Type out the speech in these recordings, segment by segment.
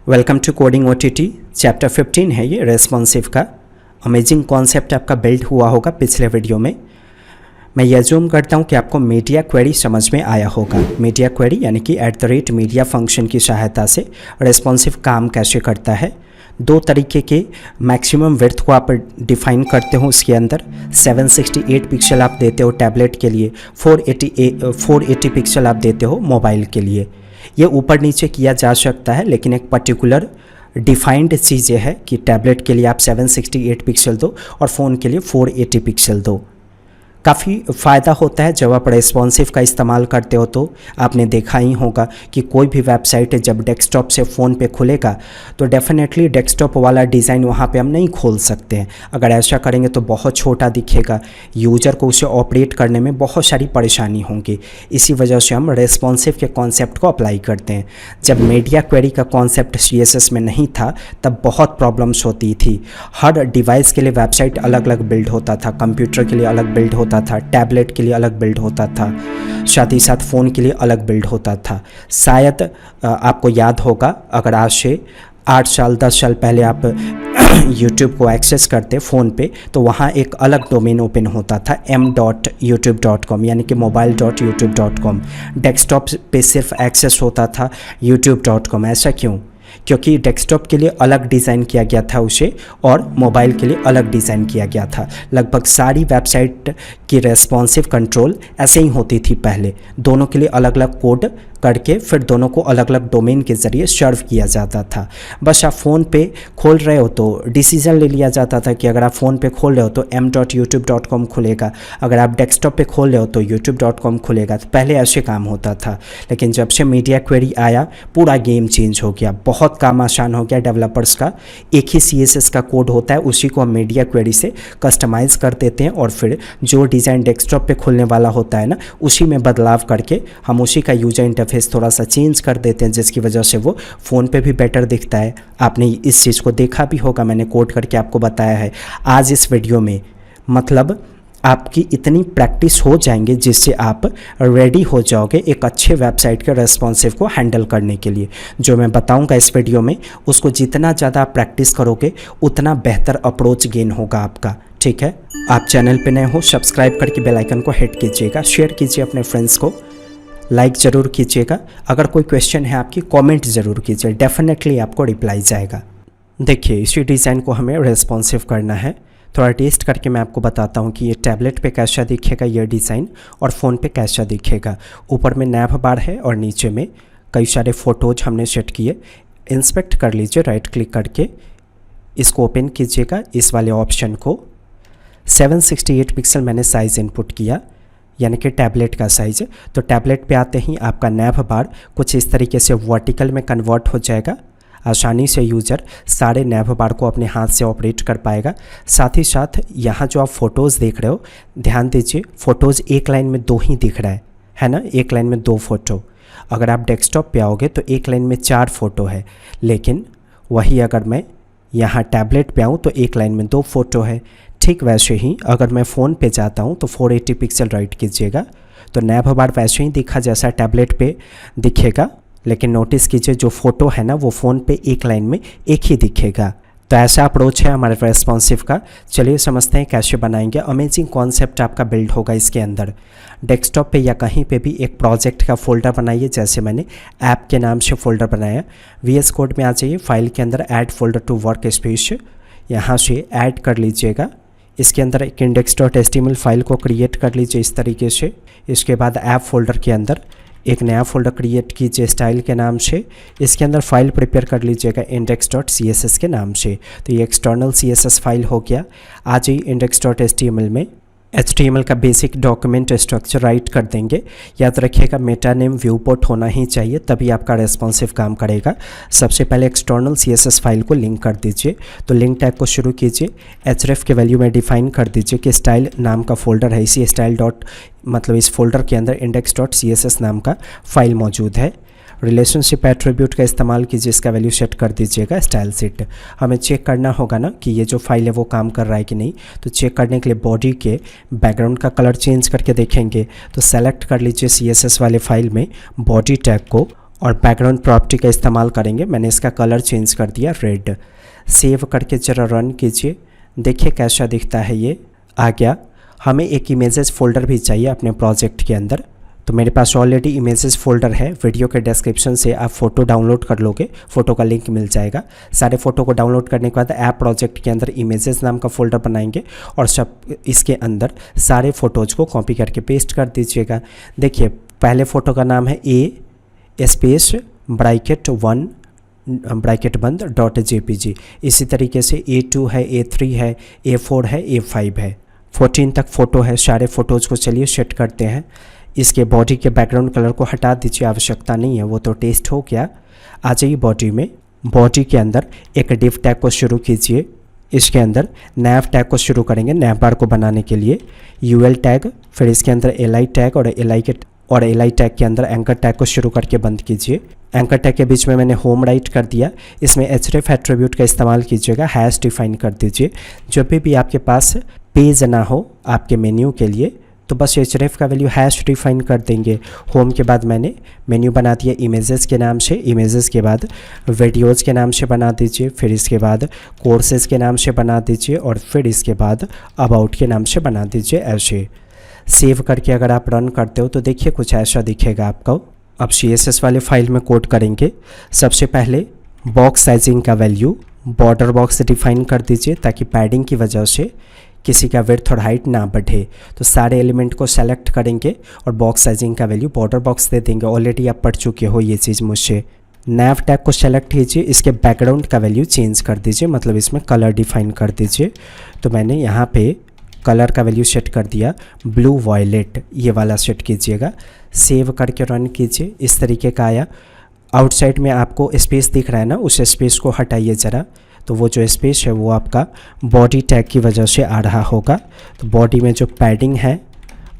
Welcome to coding OTT chapter 15 है ये responsive का। अमेजिंग कॉन्सेप्ट आपका बिल्ड हुआ होगा पिछले वीडियो में। मैं ये अज्यूम करता हूँ कि आपको मीडिया क्वेरी समझ में आया होगा। मीडिया क्वेरी यानी कि @मीडिया फंक्शन की सहायता से रेस्पॉन्सिव काम कैसे करता है। दो तरीके के मैक्सिमम विड्थ को आप डिफाइन करते हो। उसके अंदर 768 पिक्सल आप देते हो टैबलेट के लिए, 480 पिक्सल आप देते हो मोबाइल के लिए। ये ऊपर नीचे किया जा सकता है, लेकिन एक पर्टिकुलर डिफाइंड चीज़ ये है कि टैबलेट के लिए आप 768 पिक्सल दो और फ़ोन के लिए 480 पिक्सल दो। काफ़ी फ़ायदा होता है जब आप रेस्पॉन्सिव का इस्तेमाल करते हो। तो आपने देखा ही होगा कि कोई भी वेबसाइट जब डेस्कटॉप से फ़ोन पे खुलेगा तो डेफिनेटली डेस्कटॉप वाला डिज़ाइन वहाँ पे हम नहीं खोल सकते हैं। अगर ऐसा करेंगे तो बहुत छोटा दिखेगा, यूज़र को उसे ऑपरेट करने में बहुत सारी परेशानी होंगी। इसी वजह से हम रेस्पॉन्सिव के कॉन्सेप्ट को अप्लाई करते हैं। जब मीडिया क्वेरी का कॉन्सेप्ट CSS में नहीं था तब बहुत प्रॉब्लम्स होती थी। हर डिवाइस के लिए वेबसाइट अलग अलग बिल्ड होता था, कंप्यूटर के लिए अलग बिल्ड होता था, टैबलेट के लिए अलग बिल्ड होता था, साथ ही साथ फ़ोन के लिए अलग बिल्ड होता था। शायद आपको याद होगा, अगर आज से 8 साल 10 साल पहले आप YouTube को एक्सेस करते फ़ोन पे तो वहाँ एक अलग डोमेन ओपन होता था m.youtube.com यानी कि mobile.youtube.com। डेस्कटॉप पे सिर्फ एक्सेस होता था youtube.com। ऐसा क्यों? क्योंकि डेस्कटॉप के लिए अलग डिज़ाइन किया गया था उसे और मोबाइल के लिए अलग डिज़ाइन किया गया था। लगभग सारी वेबसाइट की रेस्पॉन्सिव कंट्रोल ऐसे ही होती थी पहले। दोनों के लिए अलग अलग कोड करके फिर दोनों को अलग अलग डोमेन के ज़रिए सर्व किया जाता था। बस आप फ़ोन पे खोल रहे हो तो डिसीज़न ले लिया जाता था कि अगर आप फ़ोन पे खोल रहे हो तो m.youtube.com खुलेगा, अगर आप डेस्कटॉप पे खोल रहे हो तो youtube.com खुलेगा। तो पहले ऐसे काम होता था, लेकिन जब से मीडिया क्वेरी आया पूरा गेम चेंज हो गया। बहुत काम आसान हो गया डेवलपर्स का। एक ही CSS का कोड होता है, उसी को हम मीडिया क्वेरी से कस्टमाइज़ कर देते हैं और फिर जो डिज़ाइन डेस्कटॉप पे खुलने वाला होता है ना, उसी में बदलाव करके हम उसी का यूजर इंटरफेस थोड़ा सा चेंज कर देते हैं, जिसकी वजह से वो फ़ोन पे भी बेटर दिखता है। आपने इस चीज़ को देखा भी होगा, मैंने कोड करके आपको बताया है। आज इस वीडियो में मतलब आपकी इतनी प्रैक्टिस हो जाएंगे जिससे आप रेडी हो जाओगे एक अच्छे वेबसाइट के रेस्पॉन्सिव को हैंडल करने के लिए। जो मैं बताऊंगा इस वीडियो में, उसको जितना ज़्यादा आप प्रैक्टिस करोगे उतना बेहतर अप्रोच गेन होगा आपका। ठीक है, आप चैनल पे नए हो सब्सक्राइब करके बेल आइकन को हिट कीजिएगा, शेयर कीजिए अपने फ्रेंड्स को, लाइक ज़रूर कीजिएगा। अगर कोई क्वेश्चन है आपकी कमेंट ज़रूर कीजिए, डेफिनेटली आपको रिप्लाई जाएगा। देखिए, इसी डिज़ाइन को हमें रेस्पॉन्सिव करना है। थोड़ा टेस्ट करके मैं आपको बताता हूँ कि ये टैबलेट पे कैसा दिखेगा ये डिज़ाइन और फ़ोन पे कैसा दिखेगा। ऊपर में नैव बार है और नीचे में कई सारे फ़ोटोज हमने सेट किए। इंस्पेक्ट कर लीजिए, राइट क्लिक करके इसको ओपन कीजिएगा। इस वाले ऑप्शन को 768 पिक्सल मैंने साइज़ इनपुट किया, यानी कि टैबलेट का साइज़। तो टैबलेट पे आते ही आपका नैव बार कुछ इस तरीके से वर्टिकल में कन्वर्ट हो जाएगा। आसानी से यूज़र सारे नैव बार को अपने हाथ से ऑपरेट कर पाएगा। साथ ही साथ यहाँ जो आप फ़ोटोज़ देख रहे हो, ध्यान दीजिए, फ़ोटोज़ एक लाइन में 2 ही दिख रहा है ना, एक लाइन में 2 फ़ोटो। अगर आप डेस्कटॉप पे आओगे तो एक लाइन में 4 फ़ोटो है, लेकिन वही अगर मैं यहाँ टैबलेट पे आऊँ तो एक लाइन में 2 फ़ोटो है। ठीक वैसे ही अगर मैं फ़ोन पे जाता हूँ तो 480 पिक्सल राइट कीजिएगा तो नैव बार वैसे ही दिखा जैसा टैबलेट पे दिखेगा, लेकिन नोटिस कीजिए जो फ़ोटो है ना वो फ़ोन पे एक लाइन में एक ही दिखेगा। तो ऐसा अप्रोच है हमारे रेस्पॉन्सिव का। चलिए समझते हैं कैसे बनाएंगे। अमेजिंग कॉन्सेप्ट आपका बिल्ड होगा इसके अंदर। डेस्कटॉप पे या कहीं पे भी एक प्रोजेक्ट का फ़ोल्डर बनाइए, जैसे मैंने ऐप के नाम से फ़ोल्डर बनाया। VS कोड में आ जाइए, फाइल के अंदर add folder to work space, यहाँ से ऐड कर लीजिएगा। इसके अंदर एक index.html फाइल को क्रिएट कर लीजिए इस तरीके से। इसके बाद ऐप फोल्डर के अंदर एक नया फोल्डर क्रिएट कीजिए स्टाइल के नाम से। इसके अंदर फाइल प्रिपेयर कर लीजिएगा index.css के नाम से। तो ये एक्सटर्नल CSS फाइल हो गया। आज ही index.html में HTML का बेसिक डॉक्यूमेंट स्ट्रक्चर राइट कर देंगे। याद रखिएगा मेटा नेम व्यूपोर्ट होना ही चाहिए, तभी आपका रेस्पॉन्सिव काम करेगा। सबसे पहले एक्सटर्नल CSS फाइल को लिंक कर दीजिए। तो लिंक टैग को शुरू कीजिए, href के वैल्यू में डिफाइन कर दीजिए कि स्टाइल नाम का फोल्डर है, इसी स्टाइल डॉट मतलब इस फोल्डर के अंदर index.css नाम का फाइल मौजूद है। रिलेशनशिप एट्रीब्यूट का इस्तेमाल कीजिए, इसका वैल्यू सेट कर दीजिएगा स्टाइल सेट। हमें चेक करना होगा ना कि ये जो फाइल है वो काम कर रहा है कि नहीं। तो चेक करने के लिए बॉडी के बैकग्राउंड का कलर चेंज करके देखेंगे। तो सेलेक्ट कर लीजिए CSS वाले फाइल में बॉडी टैग को और बैकग्राउंड प्रॉपर्टी का इस्तेमाल करेंगे। मैंने इसका कलर चेंज कर दिया रेड। सेव करके ज़रा रन कीजिए, देखिए कैसा दिखता है ये आ गया। हमें एक इमेजेस फोल्डर भी चाहिए अपने प्रोजेक्ट के अंदर, तो मेरे पास ऑलरेडी इमेजेस फोल्डर है। वीडियो के डिस्क्रिप्शन से आप फ़ोटो डाउनलोड कर लोगे, फ़ोटो का लिंक मिल जाएगा। सारे फ़ोटो को डाउनलोड करने के बाद ऐप प्रोजेक्ट के अंदर इमेजेस नाम का फ़ोल्डर बनाएंगे और सब इसके अंदर सारे फ़ोटोज़ को कॉपी करके पेस्ट कर दीजिएगा। देखिए पहले फ़ोटो का नाम है ए स्पेस ब्रैकेट 1 ब्रैकेट बंद .jpg। इसी तरीके से A2 है, A3 है, A4 है, A5 है, 14 तक फ़ोटो है। सारे फ़ोटोज़ को चलिए सेट करते हैं। इसके बॉडी के बैकग्राउंड कलर को हटा दीजिए, आवश्यकता नहीं है, वो तो टेस्ट हो गया। आ जाइए बॉडी में, बॉडी के अंदर एक डिव टैग को शुरू कीजिए। इसके अंदर नैव टैग को शुरू करेंगे। नैव बार को बनाने के लिए UL टैग, फिर इसके अंदर LI टैग और LI टैग के अंदर एंकर टैग को शुरू करके बंद कीजिए। एंकर टैग के बीच में मैंने होम राइट कर दिया। इसमें href एट्रीब्यूट का इस्तेमाल कीजिएगा, हैश डिफाइन कर दीजिए। जब भी आपके पास पेज ना हो आपके मेन्यू के लिए तो बस href का वैल्यू हैश डिफाइन कर देंगे। होम के बाद मैंने मेन्यू बना दिया इमेजेस के नाम से, इमेजेस के बाद वीडियोज़ के नाम से बना दीजिए, फिर इसके बाद कोर्सेज़ के नाम से बना दीजिए और फिर इसके बाद अबाउट के नाम से बना दीजिए। ऐसे सेव करके अगर आप रन करते हो तो देखिए कुछ ऐसा दिखेगा आपको। अब CSS वाले फाइल में कोड करेंगे। सबसे पहले बॉक्स साइजिंग का वैल्यू बॉर्डर बॉक्स डिफाइन कर दीजिए ताकि पैडिंग की वजह से किसी का विड्थ और हाइट ना बढ़े। तो सारे एलिमेंट को सेलेक्ट करेंगे और बॉक्स साइजिंग का वैल्यू बॉर्डर बॉक्स दे देंगे। ऑलरेडी आप पढ़ चुके हो ये चीज़ मुझसे। नैव टैग को सेलेक्ट कीजिए, इसके बैकग्राउंड का वैल्यू चेंज कर दीजिए, मतलब इसमें कलर डिफाइन कर दीजिए। तो मैंने यहाँ पे कलर का वैल्यू सेट कर दिया ब्लू वॉयलेट, ये वाला सेट कीजिएगा। सेव करके रन कीजिए। इस तरीके का आया। आउटसाइड में आपको स्पेस दिख रहा है ना, उस स्पेस को हटाइए ज़रा। तो वो जो स्पेस है वो आपका बॉडी टैग की वजह से आ रहा होगा। तो बॉडी में जो पैडिंग है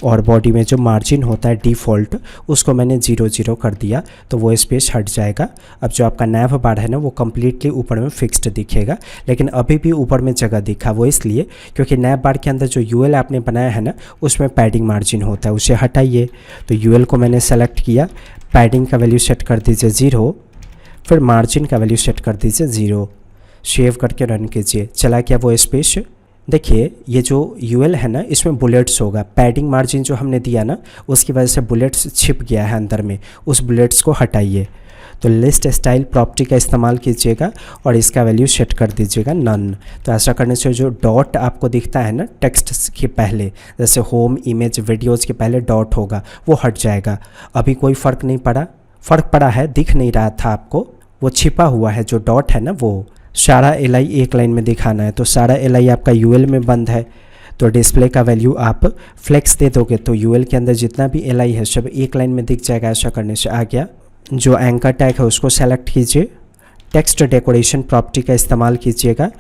और बॉडी में जो मार्जिन होता है डिफ़ॉल्ट, उसको मैंने 0 कर दिया तो वो स्पेस हट जाएगा। अब जो आपका नैव बार है ना वो कम्प्लीटली ऊपर में फिक्स्ड दिखेगा, लेकिन अभी भी ऊपर में जगह दिखा, वो इसलिए क्योंकि नैव बार के अंदर जो UL आपने बनाया है ना उसमें पैडिंग मार्जिन होता है, उसे हटाइए। तो UL को मैंने सेलेक्ट किया, पैडिंग का वैल्यू सेट कर दीजिए 0, फिर मार्जिन का वैल्यू सेट कर दीजिए 0। सेव करके रन कीजिए। चला क्या वो स्पेस? देखिए ये जो UL है ना इसमें बुलेट्स होगा। पैडिंग मार्जिन जो हमने दिया ना उसकी वजह से बुलेट्स छिप गया है अंदर में, उस बुलेट्स को हटाइए। तो लिस्ट स्टाइल प्रॉपर्टी का इस्तेमाल कीजिएगा और इसका वैल्यू सेट कर दीजिएगा नन। तो ऐसा करने से जो डॉट आपको दिखता है ना टेक्स्ट के पहले, जैसे होम इमेज वीडियोज़ के पहले डॉट होगा, वो हट जाएगा। अभी कोई फ़र्क नहीं पड़ा, फ़र्क पड़ा है, दिख नहीं रहा था आपको, वो छिपा हुआ है जो डॉट है ना वो। सारा LI एक लाइन में दिखाना है, तो सारा LI आपका UL में बंद है। तो डिस्प्ले का वैल्यू आप फ्लेक्स दे दोगे तो UL के अंदर जितना भी LI है सब एक लाइन में दिख जाएगा। ऐसा करने से आ गया। जो एंकर टैग है उसको सेलेक्ट कीजिए, टेक्स्ट डेकोरेशन प्रॉपर्टी का इस्तेमाल कीजिएगा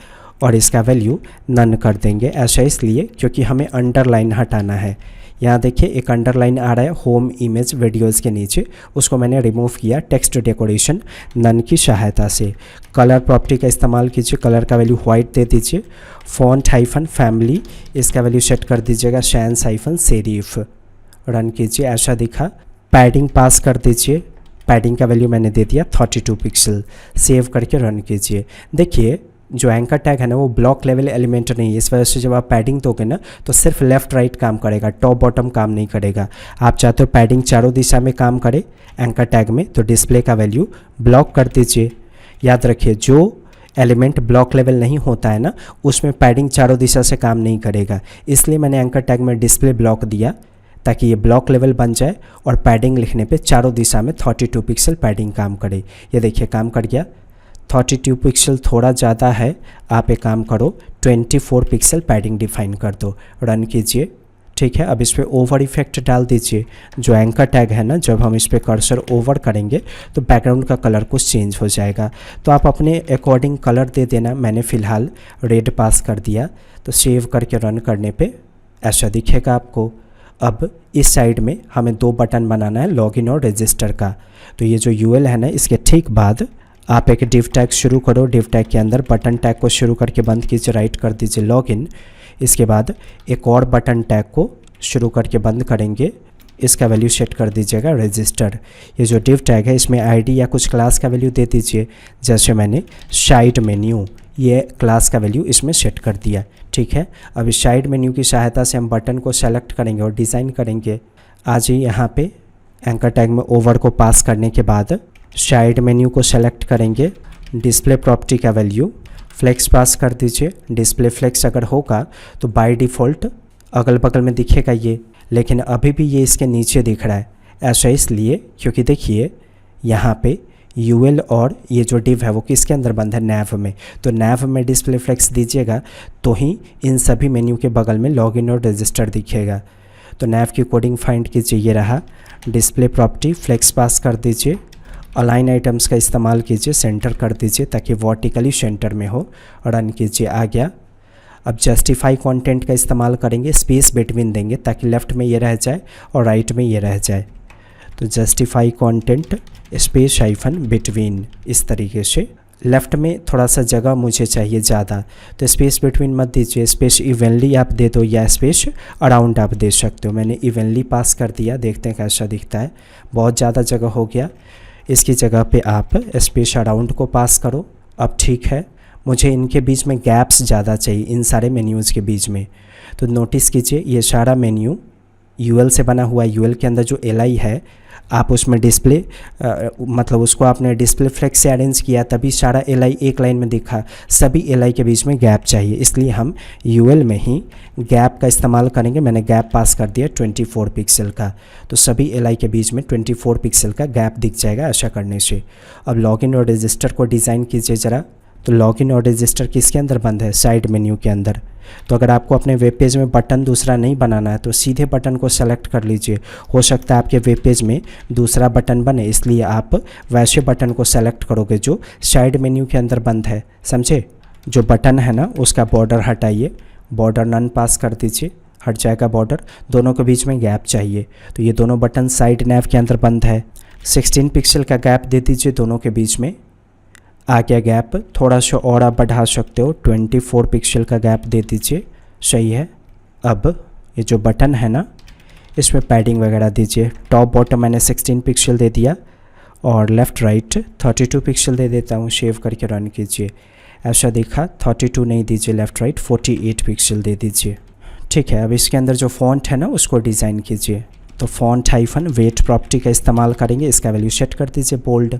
और इसका वैल्यू नन कर देंगे। ऐसा इसलिए क्योंकि हमें अंडरलाइन हटाना है। यहाँ देखिए एक अंडरलाइन आ रहा है होम इमेज वीडियोज़ के नीचे, उसको मैंने रिमूव किया टेक्स्ट डेकोरेशन नन की सहायता से। कलर प्रॉपर्टी का इस्तेमाल कीजिए, कलर का वैल्यू वाइट दे दीजिए। फॉन्ट हाइफन फैमिली, इसका वैल्यू सेट कर दीजिएगा सैंस हाइफन सेरिफ। रन कीजिए, ऐसा दिखा। पैडिंग पास कर दीजिए, पैडिंग का वैल्यू मैंने दे दिया 32 पिक्सल। सेव करके रन कीजिए। देखिए जो एंकर टैग है ना वो ब्लॉक लेवल एलिमेंट नहीं है, इस वजह से जब आप पैडिंग दोगे ना तो सिर्फ लेफ़्ट राइट काम करेगा, टॉप बॉटम काम नहीं करेगा। आप चाहते हो पैडिंग चारों दिशा में काम करे एंकर टैग में, तो डिस्प्ले का वैल्यू ब्लॉक कर दीजिए। याद रखिए जो एलिमेंट ब्लॉक लेवल नहीं होता है ना उसमें पैडिंग चारों दिशा से काम नहीं करेगा, इसलिए मैंने एंकर टैग में डिस्प्ले ब्लॉक दिया ताकि ये ब्लॉक लेवल बन जाए और पैडिंग लिखने पे चारों दिशा में 32 पिक्सल पैडिंग काम करे। ये देखिए काम कर गया। 32 पिक्सल थोड़ा ज़्यादा है, आप एक काम करो 24 पिक्सल पैडिंग डिफाइन कर दो। रन कीजिए, ठीक है। अब इस पर ओवर इफेक्ट डाल दीजिए। जो एंकर टैग है ना जब हम इस पर कर्सर ओवर करेंगे तो बैकग्राउंड का कलर कुछ चेंज हो जाएगा, तो आप अपने अकॉर्डिंग कलर दे देना। मैंने फ़िलहाल रेड पास कर दिया। तो सेव करके रन करने पे ऐसा दिखेगा आपको। अब इस साइड में हमें 2 बटन बनाना है, लॉगिन और रजिस्टर का। तो ये जो UL है ना इसके ठीक बाद आप एक डिव टैग शुरू करो। डिव टैग के अंदर बटन टैग को शुरू करके बंद कीजिए, राइट कर दीजिए, लॉगिन। इसके बाद एक और बटन टैग को शुरू करके बंद करेंगे, इसका वैल्यू सेट कर दीजिएगा रजिस्टर। ये जो div टैग है इसमें आईडी या कुछ क्लास का वैल्यू दे दीजिए, जैसे मैंने साइड मेन्यू ये क्लास का वैल्यू इसमें सेट कर दिया। ठीक है, अब इस साइड मेन्यू की सहायता से हम बटन को सेलेक्ट करेंगे और डिज़ाइन करेंगे। आज ही यहाँ पे एंकर टैग में ओवर को पास करने के बाद साइड मेन्यू को सेलेक्ट करेंगे। डिस्प्ले प्रॉपर्टी का वैल्यू फ्लेक्स पास कर दीजिए। डिस्प्ले फ्लेक्स अगर होगा तो बाय डिफ़ॉल्ट अगल बगल में दिखेगा ये, लेकिन अभी भी ये इसके नीचे दिख रहा है। ऐसा इसलिए क्योंकि देखिए यहाँ पे यूएल और ये जो div है वो किसके अंदर बंद है, नैव में। तो नैव में डिस्प्ले फ्लेक्स दीजिएगा तो ही इन सभी मेन्यू के बगल में लॉगिन और रजिस्टर दिखेगा। तो नैव की कोडिंग फाइंड कीजिए, ये रहा। डिस्प्ले प्रॉपर्टी फ्लेक्स पास कर दीजिए। अलाइन आइटम्स का इस्तेमाल कीजिए, सेंटर कर दीजिए ताकि वर्टिकली सेंटर में हो, और रन कीजिए, आ गया। अब जस्टिफाई कंटेंट का इस्तेमाल करेंगे, स्पेस बिटवीन देंगे ताकि लेफ़्ट में ये रह जाए और राइट में ये रह जाए। तो justify content space hyphen between, इस तरीके से। लेफ़्ट में थोड़ा सा जगह मुझे चाहिए ज़्यादा, तो स्पेस बिटवीन मत दीजिए, स्पेस इवनली आप दे दो या स्पेस अराउंड आप दे सकते हो। मैंने इवनली पास कर दिया, देखते हैं कैसा दिखता है। बहुत ज़्यादा जगह हो गया, इसकी जगह पे आप स्पेस अराउंड को पास करो। अब ठीक है, मुझे इनके बीच में गैप्स ज़्यादा चाहिए, इन सारे मेन्यूज़ के बीच में। तो नोटिस कीजिए ये सारा मेन्यू यूएल से बना हुआ है। यूएल के अंदर जो एलआई है आप उसमें डिस्प्ले मतलब उसको आपने डिस्प्ले फ्लेक्स से अरेंज किया, तभी सारा एलआई एक लाइन में दिखा। सभी एलआई के बीच में गैप चाहिए, इसलिए हम यूएल में ही गैप का इस्तेमाल करेंगे। मैंने गैप पास कर दिया 24 पिक्सल का, तो सभी एलआई के बीच में 24 पिक्सल का गैप दिख जाएगा ऐसा करने से। अब लॉगिन और रजिस्टर को डिज़ाइन कीजिए ज़रा। तो लॉगिन और रजिस्टर किसके अंदर बंद है, साइड मेन्यू के अंदर। तो अगर आपको अपने वेब पेज में बटन दूसरा नहीं बनाना है तो सीधे बटन को सेलेक्ट कर लीजिए। हो सकता है आपके वेब पेज में दूसरा बटन बने, इसलिए आप वैसे बटन को सेलेक्ट करोगे जो साइड मेन्यू के अंदर बंद है, समझे। जो बटन है ना उसका बॉर्डर हटाइए, बॉर्डर नन पास कर दीजिए, हट जाएगा बॉर्डर। दोनों के बीच में गैप चाहिए, तो ये दोनों बटन साइड नैव के अंदर बंद है। 16 पिक्सल का गैप दे दीजिए दोनों के बीच में। आ गया गैप, थोड़ा सा और आप बढ़ा सकते हो, 24 पिक्सल का गैप दे दीजिए, सही है। अब ये जो बटन है ना इसमें पैडिंग वगैरह दीजिए। टॉप बॉटम मैंने 16 पिक्सल दे दिया और लेफ़्ट राइट 32 पिक्सल दे देता हूँ। सेव करके रन कीजिए, ऐसा देखा। 32 नहीं दीजिए, लेफ़्ट राइट 48 पिक्सल दे दीजिए। ठीक है, अब इसके अंदर जो फॉन्ट है ना उसको डिज़ाइन कीजिए। तो फॉन्ट हाइफन वेट प्रॉपर्टी का इस्तेमाल करेंगे, इसका वैल्यू सेट कर दीजिए बोल्ड,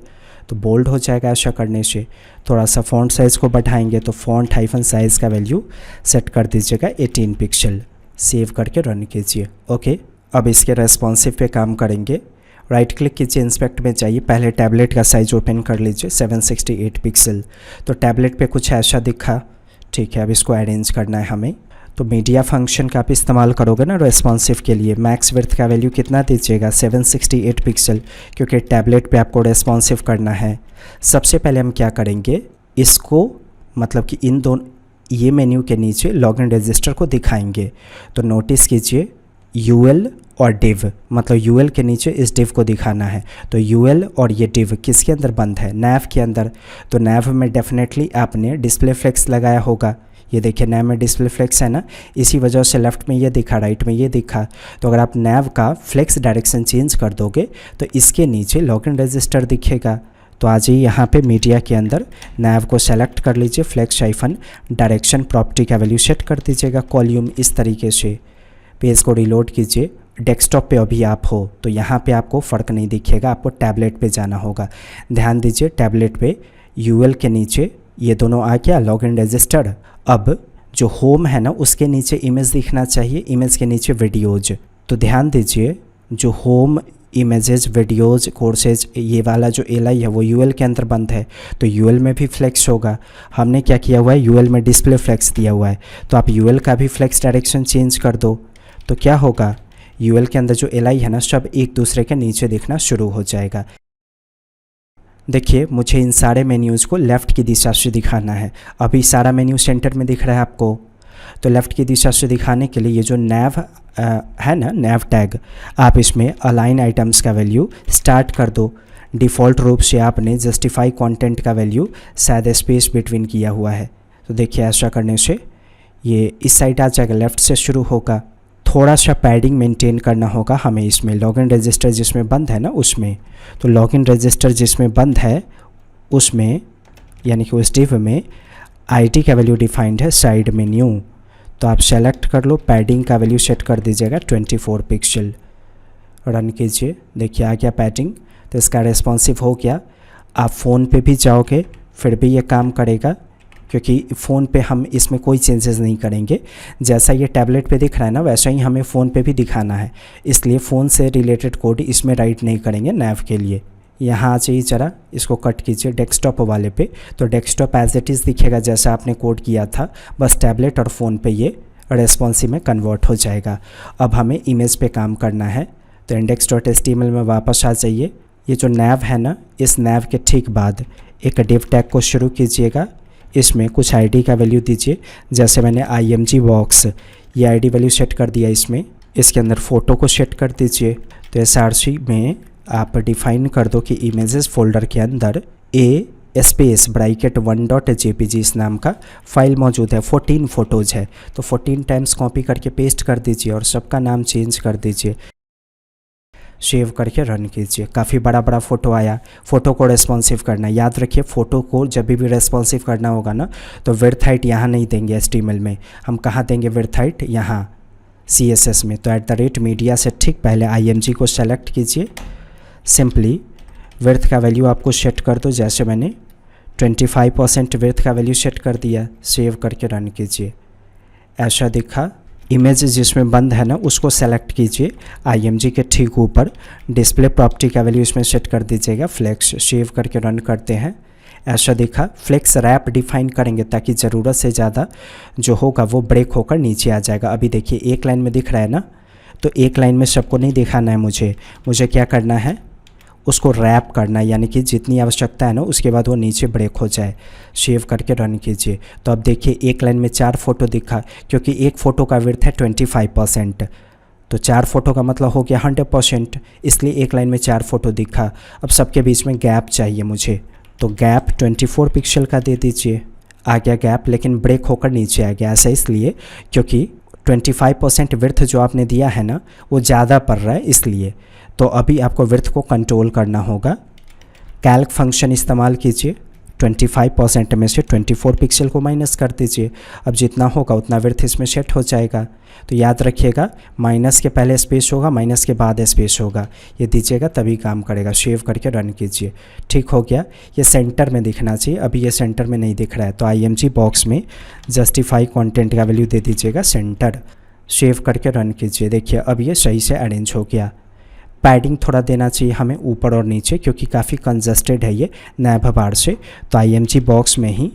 तो बोल्ड हो जाएगा ऐसा करने से। थोड़ा सा फॉन्ट साइज़ को बढ़ाएंगे तो फॉन्ट हाइफन साइज़ का वैल्यू सेट कर दीजिएगा 18 पिक्सल। सेव करके रन कीजिए, ओके। अब इसके रेस्पॉन्सिव पे काम करेंगे। राइट क्लिक कीजिए, इंस्पेक्ट में जाइए, पहले टैबलेट का साइज़ ओपन कर लीजिए 768 पिक्सल। तो टैबलेट पे कुछ ऐसा दिखा, ठीक है। अब इसको अरेंज करना है हमें। तो मीडिया फंक्शन का आप इस्तेमाल करोगे ना रेस्पॉन्सिव के लिए। मैक्स विड्थ का वैल्यू कितना दीजिएगा, 768 पिक्सल, क्योंकि टैबलेट पे आपको रेस्पॉन्सिव करना है। सबसे पहले हम क्या करेंगे, इसको मतलब कि इन दोनों ये मेन्यू के नीचे लॉगिन रजिस्टर को दिखाएंगे। तो नोटिस कीजिए यूएल और div, मतलब यूएल के नीचे इस div को दिखाना है। तो यूएल और ये div किसके अंदर बंद है, नैव के अंदर। तो नैव में डेफिनेटली आपने डिस्प्ले फ्लेक्स लगाया होगा। ये देखिए नैव में डिस्प्ले फ्लेक्स है ना, इसी वजह से लेफ़्ट में ये दिखा, राइट में ये दिखा। तो अगर आप नैव का फ्लेक्स डायरेक्शन चेंज कर दोगे तो इसके नीचे लॉगिन रजिस्टर दिखेगा। तो आ जाइए यहाँ पे मीडिया के अंदर नैव को सेलेक्ट कर लीजिए, फ्लेक्स हाइफन डायरेक्शन प्रॉपर्टी का वैल्यू सेट कर दीजिएगा कॉल्यूम, इस तरीके से। पेज को रिलोड कीजिए। डेस्कटॉप पे अभी आप हो तो यहाँ पे आपको फ़र्क नहीं दिखेगा, आपको टैबलेट पे जाना होगा। ध्यान दीजिए टैबलेट पे यूएल के नीचे ये दोनों आ गया लॉगिन रजिस्टर। अब जो होम है ना उसके नीचे इमेज दिखना चाहिए, इमेज के नीचे वीडियोज़। तो ध्यान दीजिए जो होम इमेजेस वीडियोज़ कोर्सेज ये वाला जो एलआई है वो यूएल के अंदर बंद है, तो यूएल में भी फ्लेक्स होगा। हमने क्या किया हुआ है, यूएल में डिस्प्ले फ्लेक्स दिया हुआ है, तो आप यूएल का भी फ्लेक्स डायरेक्शन चेंज कर दो। तो क्या होगा, यूएल के अंदर जो एलआई है ना सब एक दूसरे के नीचे दिखना शुरू हो जाएगा। देखिए मुझे इन सारे मेन्यूज़ को लेफ़्ट की दिशा से दिखाना है। अभी सारा मेन्यू सेंटर में दिख रहा है आपको, तो लेफ़्ट की दिशा से दिखाने के लिए ये जो नैव है ना, नैव टैग, आप इसमें अलाइन आइटम्स का वैल्यू स्टार्ट कर दो। डिफ़ॉल्ट रूप से आपने जस्टिफाई कंटेंट का वैल्यू शायद स्पेस बिटवीन किया हुआ है। तो देखिए ऐसा करने से ये इस साइड आ जाएगा, लेफ़्ट से शुरू होगा। थोड़ा सा पैडिंग मेंटेन करना होगा हमें इसमें। लॉगिन रजिस्टर जिसमें बंद है ना उसमें, तो लॉगिन रजिस्टर जिसमें बंद है उसमें यानी कि उस डिव में आईडी का वैल्यू डिफाइंड है साइड में न्यू, तो आप सेलेक्ट कर लो, पैडिंग का वैल्यू सेट कर दीजिएगा 24 पिक्सल, रन कीजिए। देखिए आ गया पैडिंग, तो इसका रेस्पॉन्सिव हो गया। आप फ़ोन पे भी जाओगे फिर भी ये काम करेगा, क्योंकि फ़ोन पे हम इसमें कोई चेंजेस नहीं करेंगे। जैसा ये टैबलेट पे दिख रहा है ना वैसा ही हमें फ़ोन पे भी दिखाना है, इसलिए फ़ोन से रिलेटेड कोड इसमें राइट नहीं करेंगे नैव के लिए। यहाँ आ जाइए ज़रा, इसको कट कीजिए डेस्कटॉप वाले पे, तो डेस्कटॉप एज इट इज़ दिखेगा जैसा आपने कोड किया था, बस टैबलेट और फ़ोन पे ये रेस्पॉन्सिव में कन्वर्ट हो जाएगा। अब हमें इमेज पे काम करना है, तो index.html में वापस आ जाइए। ये जो नैव है ना, इस नैव के ठीक बाद एक डिव टैग को शुरू कीजिएगा। इसमें कुछ आईडी का वैल्यू दीजिए, जैसे मैंने img बॉक्स ये आईडी वैल्यू सेट कर दिया। इसके अंदर फ़ोटो को सेट कर दीजिए। तो src में आप डिफ़ाइन कर दो कि इमेजेस फोल्डर के अंदर ए स्पेस ब्रैकेट 1.jpg इस नाम का फाइल मौजूद है। 14 फ़ोटोज़ है, तो 14 टाइम्स कॉपी करके पेस्ट कर दीजिए और सबका नाम चेंज कर दीजिए। सेव करके रन कीजिए। काफ़ी बड़ा बड़ा फ़ोटो आया। फ़ोटो को रेस्पॉन्सिव करना, याद रखिए फ़ोटो को जब भी रेस्पॉन्सिव करना होगा ना, तो विड्थ हाइट यहाँ नहीं देंगे HTML में, हम कहाँ देंगे विड्थ हाइट, यहाँ CSS में। तो @media से ठीक पहले img को सेलेक्ट कीजिए। सिंपली विड्थ का वैल्यू आपको सेट कर दो, जैसे मैंने 25% विड्थ का वैल्यू सेट कर दिया। सेव करके रन कीजिए। ऐसा दिखा। इमेज जिसमें बंद है ना उसको सेलेक्ट कीजिए, img के ठीक ऊपर डिस्प्ले प्रॉपर्टी का वैल्यू इसमें सेट कर दीजिएगा फ्लेक्स। सेव करके रन करते हैं। ऐसा दिखा। फ्लेक्स रैप डिफाइन करेंगे ताकि ज़रूरत से ज़्यादा जो होगा वो ब्रेक होकर नीचे आ जाएगा। अभी देखिए एक लाइन में दिख रहा है ना, तो एक लाइन में सबको नहीं दिखाना है मुझे क्या करना है, उसको रैप करना है, यानी कि जितनी आवश्यकता है ना उसके बाद वो नीचे ब्रेक हो जाए। सेव करके रन कीजिए। तो अब देखिए एक लाइन में 4 फ़ोटो दिखा, क्योंकि एक फ़ोटो का विड्थ है 25%, तो 4 फ़ोटो का मतलब हो गया 100%, इसलिए एक लाइन में 4 फ़ोटो दिखा। अब सबके बीच में गैप चाहिए मुझे, तो गैप 24 पिक्सल का दे दीजिए। आ गया गैप, लेकिन ब्रेक होकर नीचे आ गया। ऐसा इसलिए क्योंकि 25% विड्थ जो आपने दिया है ना वो ज़्यादा पड़ रहा है, इसलिए। तो अभी आपको विड्थ को कंट्रोल करना होगा। कैल्क फंक्शन इस्तेमाल कीजिए। 25% में से 24 पिक्सल को माइनस कर दीजिए। अब जितना होगा उतना विड्थ इसमें सेट हो जाएगा। तो याद रखिएगा, माइनस के पहले स्पेस होगा, माइनस के बाद स्पेस होगा, ये दीजिएगा तभी काम करेगा। सेव करके रन कीजिए। ठीक हो गया। ये सेंटर में दिखना चाहिए, अभी ये सेंटर में नहीं दिख रहा है, तो img बॉक्स में जस्टिफाई कंटेंट का वैल्यू दे दीजिएगा सेंटर। सेव करके रन कीजिए। देखिए अब ये सही से अरेंज हो गया। पैडिंग थोड़ा देना चाहिए हमें ऊपर और नीचे, क्योंकि काफ़ी कंजस्टेड है ये नैव बार से। तो img बॉक्स में ही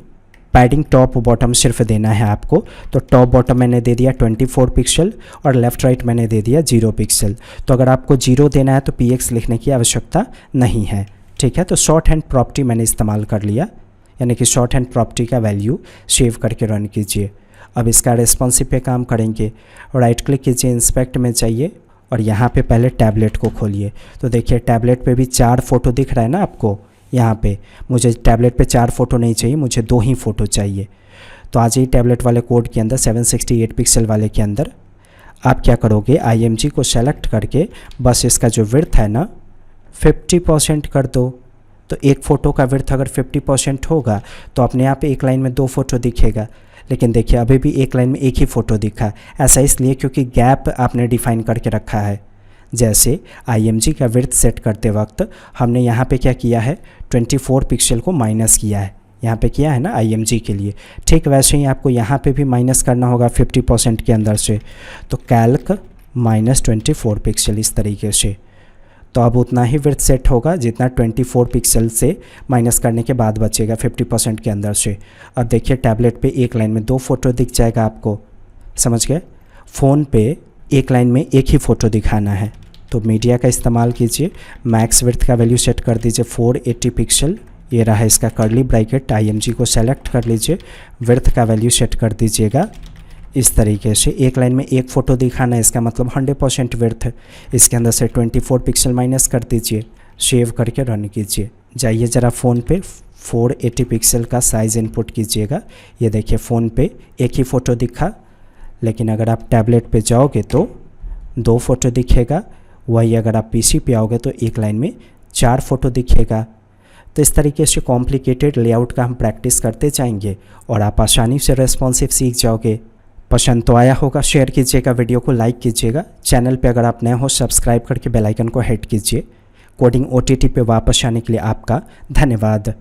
पैडिंग टॉप बॉटम सिर्फ देना है आपको। तो टॉप बॉटम मैंने दे दिया 24 पिक्सल और लेफ़्ट राइट मैंने दे दिया 0 पिक्सल। तो अगर आपको 0 देना है तो px लिखने की आवश्यकता नहीं है। ठीक है, तो शॉर्ट हैंड प्रॉपर्टी मैंने इस्तेमाल कर लिया, यानी कि शॉर्ट हैंड प्रॉपर्टी का वैल्यू। सेव करके रन कीजिए। अब इसका रेस्पॉन्सिव पे काम करेंगे। राइट क्लिक कीजिए, इंस्पेक्ट में चाहिए और यहाँ पे पहले टैबलेट को खोलिए। तो देखिए टैबलेट पे भी 4 फ़ोटो दिख रहा है ना आपको, यहाँ पे मुझे टैबलेट पे 4 फ़ोटो नहीं चाहिए, मुझे 2 ही फ़ोटो चाहिए। तो आ जाइए टैबलेट वाले कोड के अंदर, 768 पिक्सल वाले के अंदर। आप क्या करोगे, img को सेलेक्ट करके बस इसका जो विड्थ है ना 50% कर दो। तो एक फ़ोटो का विड्थ अगर 50% होगा तो अपने आप एक लाइन में 2 फ़ोटो दिखेगा, लेकिन देखिए अभी भी एक लाइन में एक ही फ़ोटो दिखा। ऐसा इसलिए क्योंकि गैप आपने डिफ़ाइन करके रखा है। जैसे img का विड्थ सेट करते वक्त हमने यहाँ पे क्या किया है, 24 पिक्सल को माइनस किया है, यहाँ पे किया है ना img के लिए। ठीक वैसे ही आपको यहाँ पे भी माइनस करना होगा 50% के अंदर से। तो कैल्क -24 पिक्सल इस तरीके से। तो अब उतना ही विड्थ सेट होगा जितना 24 पिक्सल से माइनस करने के बाद बचेगा 50% के अंदर से। अब देखिए टैबलेट पे एक लाइन में 2 फ़ोटो दिख जाएगा आपको, समझ गए। फ़ोन पे एक लाइन में एक ही फ़ोटो दिखाना है, तो मीडिया का इस्तेमाल कीजिए। मैक्स विड्थ का वैल्यू सेट कर दीजिए 480 पिक्सल। ये रहा इसका कर्ली ब्रैकेट। img को सेलेक्ट कर लीजिए, विड्थ का वैल्यू सेट कर दीजिएगा इस तरीके से। एक लाइन में एक फ़ोटो दिखाना है, इसका मतलब 100% विड्थ। इसके अंदर से 24 पिक्सल माइनस कर दीजिए। सेव करके रन कीजिए। जाइए ज़रा फ़ोन पे 480 पिक्सल का साइज़ इनपुट कीजिएगा। ये देखिए फ़ोन पे एक ही फ़ोटो दिखा, लेकिन अगर आप टैबलेट पे जाओगे तो 2 फ़ोटो दिखेगा, वही अगर आप पीसी पे आओगे तो एक लाइन में 4 फ़ोटो दिखेगा। तो इस तरीके से कॉम्प्लिकेटेड लेआउट का हम प्रैक्टिस करते जाएंगे और आप आसानी से रेस्पॉन्सिव सीख जाओगे। पसंद तो आया होगा, शेयर कीजिएगा, वीडियो को लाइक कीजिएगा। चैनल पे अगर आप नए हो सब्सक्राइब करके बेल आइकन को हिट कीजिए। कोडिंग OTT पे वापस आने के लिए आपका धन्यवाद।